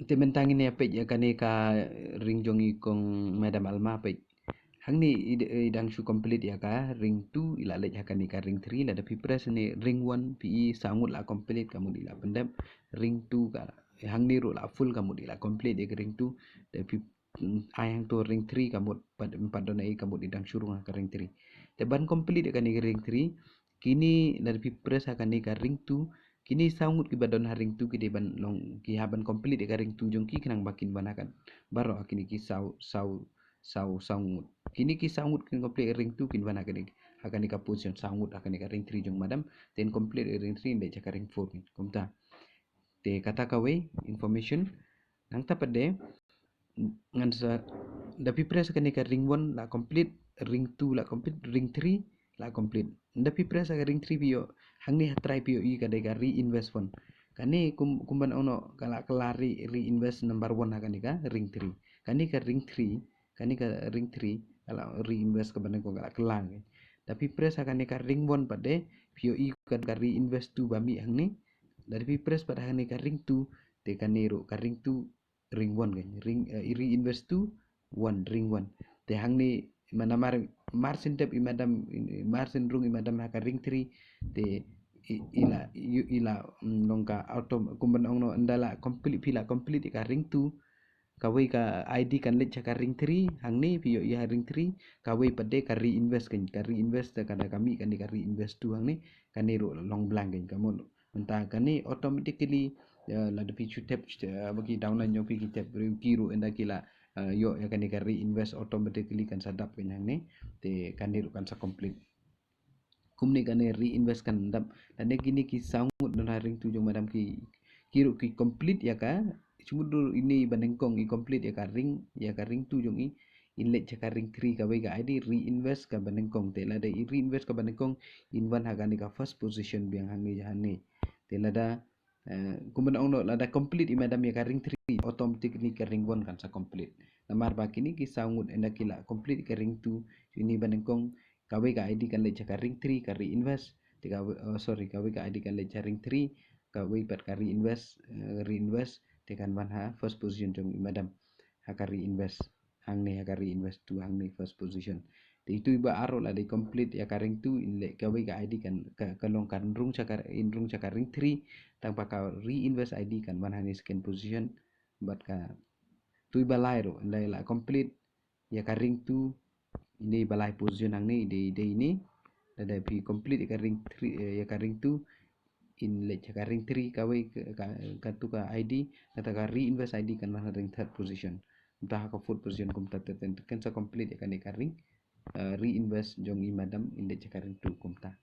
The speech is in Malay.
Tementangin ya pej ya kane ka ring jongi kong Madam Alma pej. Hang ni idang shu complete ya ka ring 2 ila lej hakani ka ring 3 la da pi press ni ring 1 pi sangut la complete kamu di la pendam ring 2 ka hang ni ro la full kamu di la complete ya ka ring 2 da pi ai hang to ring 3 kamu pad empat dona i kamu di dang syurung ka ring 3. Te ban complete ya kani ka ring 3 kini da pi press hakani ka ring 2 kini sangut ki badon haring tu ki de ban long ki haban complete ka ring tu jong ki kenang bakin banakan baro akini ki sangut kini ki sangut kin complete ring tu kin banakan akan ka position sangut akan ka ring 3 jong madam then complete ring 3 de ka ring 4 kin komta te kata kawe information nang tapade ngan sa da pi press kan ka ring 1 la complete ring 2 la complete ring 3 la complete da pi press ka ring 3 bio hang ni try bio i ka de ka reinvest one kani kumban ono kala kelari reinvest number 1 kan ka ring 3 kani ka ring 3 kani ka ring 3 kala reinvest ka banen ko kala kelang tapi press akan ka ring 1 pade bio i kan ka reinvest 2 bami hang ni dari pi press pada hang ni ka ring 2 te kanero ka ring 2 ring 1 kan ring reinvest 2 1 ring 1 te hang ni mana marsin tep imadam marsin rung imadam haka ring 3 te ila nongka auto kumban ongno ndala complete ka ring 2 kawai ka ID kan lech ka ring 3 hang ni pio ya ring 3 kawai pade ka reinvest ka reinvest kada kami kan ka reinvest 2 hang ni kan ni ro long blank kan kamu mentah kan ni automatically la de pichu tap bagi download nyong pi tap kiro enda kila yo ya kan ka reinvest automatically kan sadap kan hang ni te kan ni ro kan sa complete kumni kan reinvest kan dap dan kini ki sangut don ring 7 madam ki kiro ki complete ya ka sumudur ini banengkong i complete ya ka ring 7 i inlet ka ring 3 ka wega ID reinvest ka banengkong te lada i reinvest ka banengkong in one hagani ka first position biang hangi jahani te lada kumban ongno lada complete i madam ya ka ring 3 automatically ka ring 1 kan sa complete namar ba kini ki sangut enda kila complete ka ring 2 ini banengkong kawe ka ID kan le ka ring 3 ka reinvest te sorry kawe ka ID kan le ring 3 kawe pat ka reinvest te kan ban ha first position jong madam ha ka reinvest hang ni ha ka reinvest tu hang ni first position te itu iba aro la de complete ya ka ring 2 in le kawe ka ID kan ka long kan rung cha ka ring 3 tanpa ka reinvest ID kan ban ha ni second position bat ka tu iba lairo la complete ya ka ring 2 ini balai position hang ni de ini ada pi complete ka ring 3 ya ka ring 2 in le ka ring 3 kawe ka tu ka ID kata ka reinvest ID kan mana ring third position entah ka fourth position kum kan sa complete ya kan ring reinvest jong i madam in le ka ring 2 kum ta